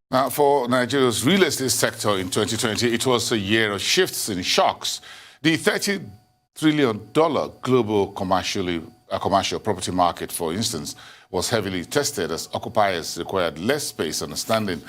Now, for Nigeria's real estate sector in 2020, it was a year of shifts and shocks. The $30 trillion global commercial property market, for instance, was heavily tested as occupiers required less space, understanding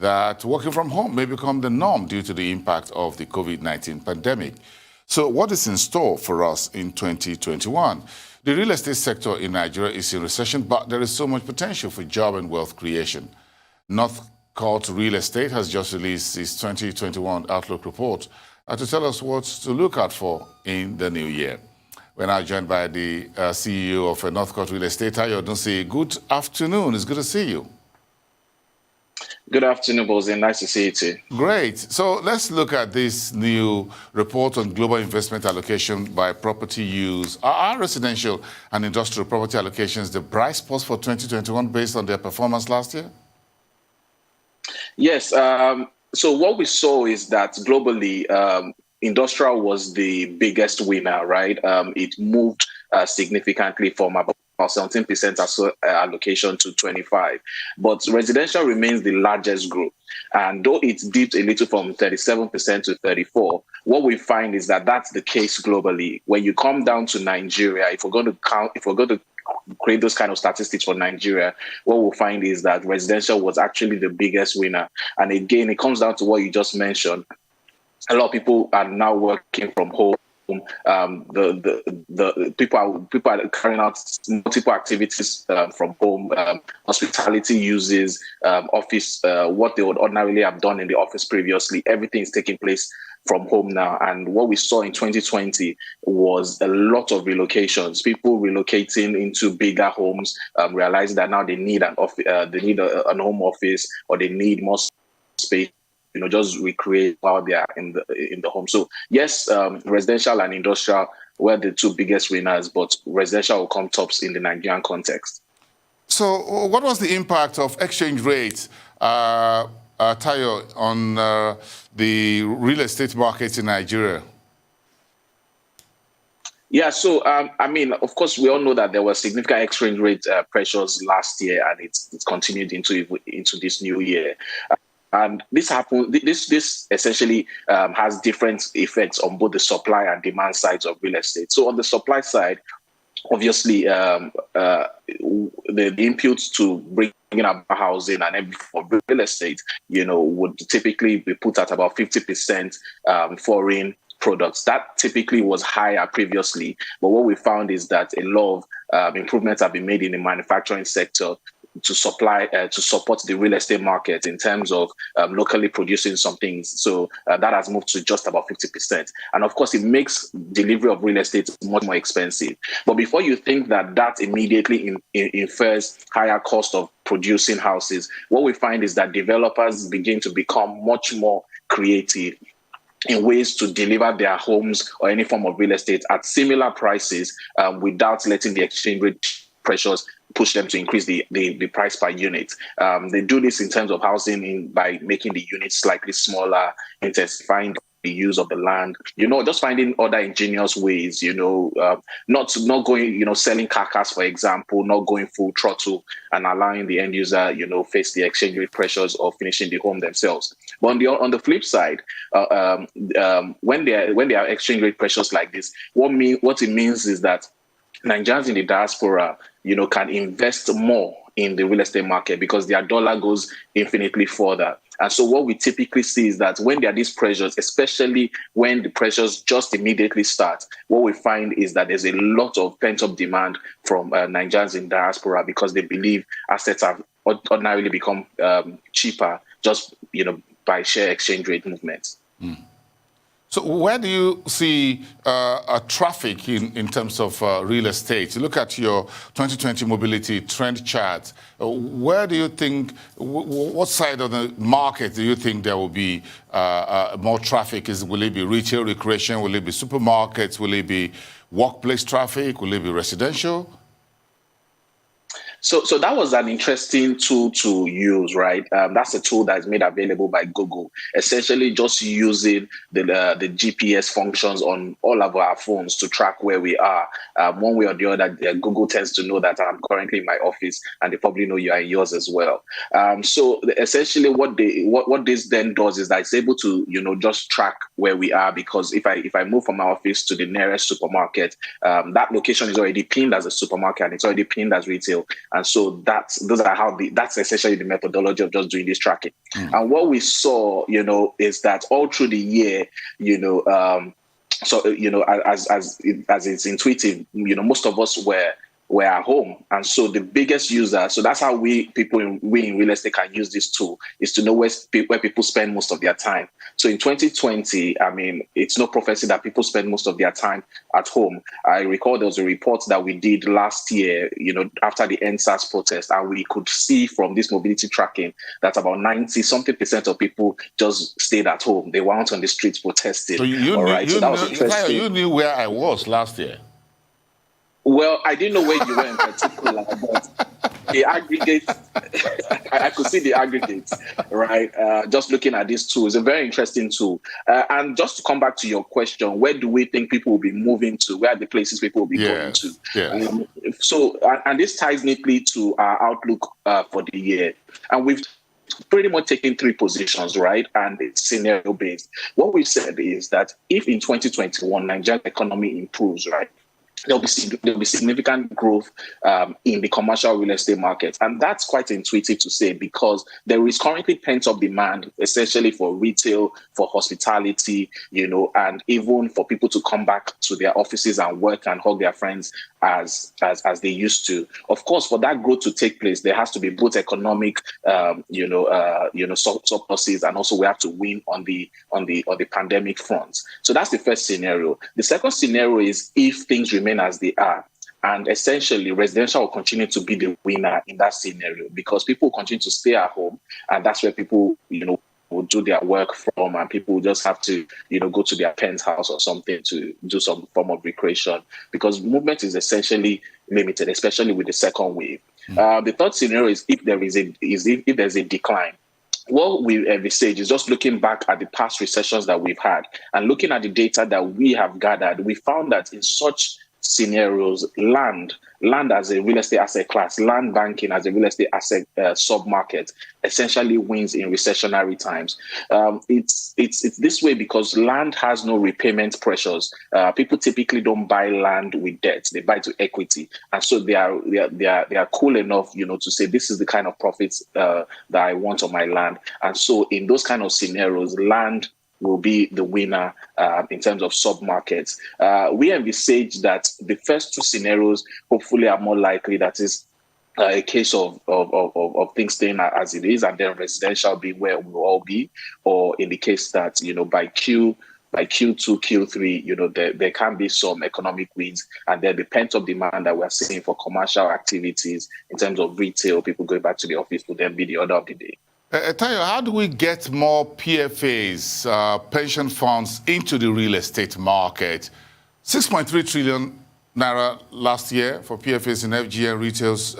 that working from home may become the norm due to the impact of the COVID-19 pandemic. So what is in store for us in 2021? The real estate sector in Nigeria is in recession, but there is so much potential for job and wealth creation. Northcourt Real Estate has just released its 2021 Outlook report to tell us what to look out for in the new year. We're now joined by the CEO of Northcourt Real Estate, Odunsi. Good afternoon. It's good to see you. Good afternoon, Boze. Nice to see you too. Great. So let's look at this new report on global investment allocation by property use. Are residential and industrial property allocations the bright spots for 2021 based on their performance last year? Yes. So what we saw is that globally, industrial was the biggest winner, right? It moved significantly from about 17% allocation to 25%. But residential remains the largest group. And though it dipped a little from 37% to 34%, what we find is that that's the case globally. When you come down to Nigeria, if we're going to create those kind of statistics for Nigeria, what we'll find is that residential was actually the biggest winner. And again, it comes down to what you just mentioned. A lot of people are now working from home. The people are carrying out multiple activities from home. Hospitality uses office, what they would ordinarily have done in the office previously. Everything is taking place from home now. And what we saw in 2020 was a lot of relocations. People relocating into bigger homes, realizing that now they need an office, they need a home office, or they need more space. Just recreate while they are in the home. So yes, residential and industrial were the two biggest winners, but residential will come tops in the Nigerian context. So what was the impact of exchange rates, Tayo, on the real estate market in Nigeria? Yeah, so I mean, of course, we all know that there were significant exchange rate pressures last year, and it's continued into this new year. And this happened. This essentially has different effects on both the supply and demand sides of real estate. So on the supply side, obviously, the inputs to bringing up housing and everything for real estate, would typically be put at about 50% foreign products. That typically was higher previously, but what we found is that a lot of improvements have been made in the manufacturing sector to support the real estate market in terms of locally producing some things. So that has moved to just about 50%. And of course, it makes delivery of real estate much more expensive. But before you think that immediately infers higher cost of producing houses, what we find is that developers begin to become much more creative in ways to deliver their homes or any form of real estate at similar prices without letting the exchange rate pressures push them to increase the price per unit. They do this in terms of housing by making the units slightly smaller, intensifying the use of the land, just finding other ingenious ways, not going, selling carcass, for example, not going full throttle and allowing the end user, face the exchange rate pressures of finishing the home themselves. But on the flip side, when there are exchange rate pressures like this, what it means is that Nigerians in the diaspora, can invest more in the real estate market because their dollar goes infinitely further. And so what we typically see is that when there are these pressures, especially when the pressures just immediately start, what we find is that there's a lot of pent-up demand from Nigerians in diaspora because they believe assets have ordinarily become cheaper just, by sheer exchange rate movements. Mm. So where do you see traffic in terms of real estate? You look at your 2020 mobility trend chart. Where do you think, what side of the market do you think there will be more traffic? Will it be retail, recreation? Will it be supermarkets? Will it be workplace traffic? Will it be residential? So that was an interesting tool to use, right? That's a tool that is made available by Google, essentially just using the GPS functions on all of our phones to track where we are. One way or the other, Google tends to know that I'm currently in my office, and they probably know you are in yours as well. So essentially, what this then does is that it's able to just track where we are, because if I move from my office to the nearest supermarket, that location is already pinned as a supermarket and it's already pinned as retail. And so that's essentially the methodology of just doing this tracking. And what we saw, is that all through the year, as it's intuitive, most of us were at home. And so the biggest user, so that's how we in real estate can use this tool, is to know where people spend most of their time. So in 2020, I mean, it's no prophecy that people spend most of their time at home. I recall there was a report that we did last year, after the NSAS protest, and we could see from this mobility tracking that about 90-something% of people just stayed at home. They weren't on the streets protesting. So you knew where I was last year. Well, I didn't know where you were in particular, but the aggregates, I could see the aggregates, right? Just looking at this tool, it's a very interesting tool. And just to come back to your question, where do we think people will be moving to? Where are the places people will be going to? Yeah. And this ties neatly to our outlook for the year. And we've pretty much taken three positions, right? And it's scenario based. What we've said is that if in 2021, Nigerian economy improves, right, there'll be significant growth in the commercial real estate market. And that's quite intuitive to say, because there is currently pent-up demand, essentially for retail, for hospitality, and even for people to come back to their offices and work and hug their friends as they used to. Of course, for that growth to take place, there has to be both economic, surpluses, and also we have to win on the pandemic front. So that's the first scenario. The second scenario is if things remain as they are, and essentially residential will continue to be the winner in that scenario, because people will continue to stay at home, and that's where people will do their work from, and people will just have to go to their penthouse or something to do some form of recreation, because movement is essentially limited, especially with the second wave. The third scenario is if there's a decline. What we envisage is just looking back at the past recessions that we've had and looking at the data that we have gathered. We found that in such scenarios, land as a real estate asset class, land banking as a real estate asset sub-market essentially wins in recessionary times. It's this way because land has no repayment pressures. People typically don't buy land with debt; they buy to equity, and so they are cool enough, to say this is the kind of profits that I want on my land. And so in those kind of scenarios, land will be the winner in terms of sub-markets. We envisage that the first two scenarios hopefully are more likely. That is a case of things staying as it is, and then residential be where we will all be, or in the case that by Q2, Q3, there can be some economic wins, and then the pent-up demand that we're seeing for commercial activities in terms of retail, people going back to the office, will then be the order of the day. Tayo, how do we get more PFAs, pension funds, into the real estate market? 6.3 trillion naira last year for PFAs in FGN retails,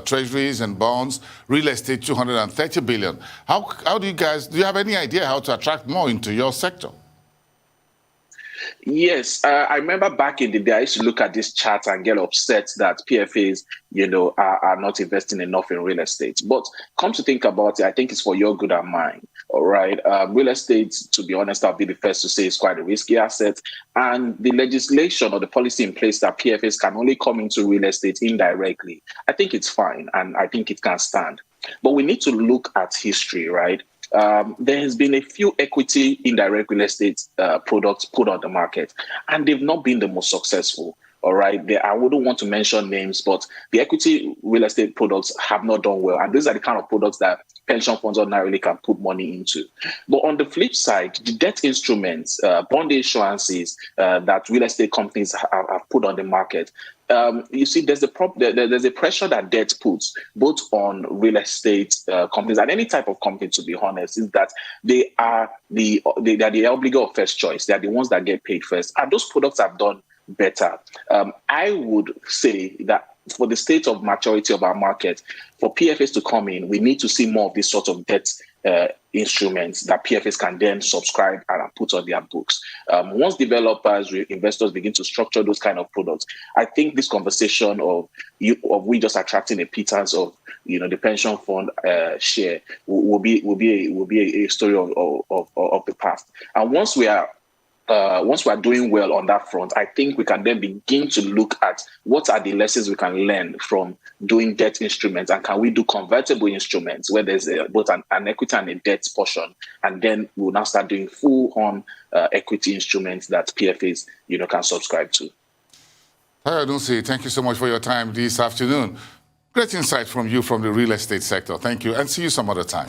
treasuries and bonds. Real estate, 230 billion. How do you have any idea how to attract more into your sector? Yes, I remember back in the day, I used to look at this chart and get upset that PFAs, are not investing enough in real estate. But come to think about it, I think it's for your good and mine. All right. Real estate, to be honest, I'll be the first to say is quite a risky asset. And the legislation or the policy in place that PFAs can only come into real estate indirectly, I think it's fine. And I think it can stand. But we need to look at history, right? There has been a few equity indirect real estate products put on the market, and they've not been the most successful. All right. I wouldn't want to mention names, but the equity real estate products have not done well. And these are the kind of products that pension funds ordinarily can put money into. But on the flip side, the debt instruments, bond issuances that real estate companies have put on the market, you see, there's a pressure that debt puts both on real estate companies and any type of company, to be honest, is that they are the obligor of first choice. They are the ones that get paid first. And those products have done better. I would say that for the state of maturity of our market, for PFAs to come in, we need to see more of this sort of debt instruments that PFAs can then subscribe and put on their books. Once developers, investors begin to structure those kind of products, I think this conversation of we just attracting a pittance of the pension fund share will be a story of the past. And once we are doing well on that front, I think we can then begin to look at what are the lessons we can learn from doing debt instruments, and can we do convertible instruments where there's both an equity and a debt portion, and then we'll now start doing full-on equity instruments that PFAs can subscribe to. Hi, Odunsi, thank you so much for your time this afternoon. Great insight from you from the real estate sector. Thank you, and see you some other time.